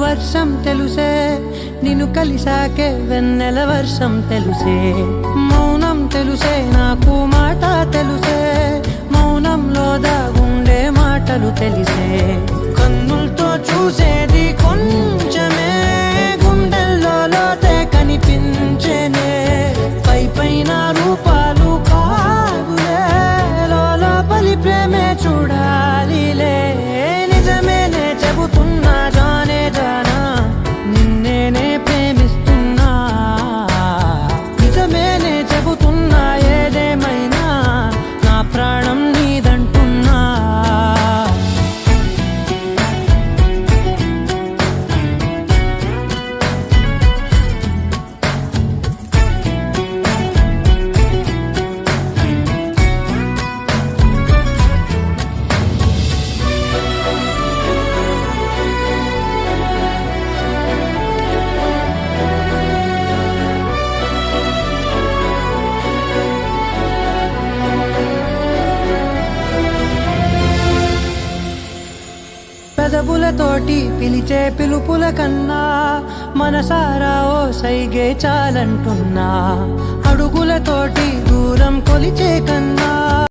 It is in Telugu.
వర్షం తెలుసే, నిన్ను కలిసాకే వెన్నెల వర్షం తెలుసే. మౌనం తెలుసే నాకు మాట తెలుసే, మౌనంలో దాగుండే మాటలు తెలిసే. కన్నులతో చూసేది కొంచెమే, గుండెల్లో లోతే కనిపించేనే. పై పైన రూపాలు కాదులే, లోపలి ప్రేమే చూడాలిలే. నిజమేనే చెబుతున్నా జానే జానా, నిన్నేనే ప్రేమిస్తున్నా. నిజమేనే చెబుతున్నా ఏదేమైనా, నా ప్రాణం నీదంటున్నా. పెదవులతోటి పిలిచే పిలుపుల కన్నా, మనసారా ఓ సైగే చాలంటున్నా. అడుగులతోటి దూరం కొలిచే కన్నా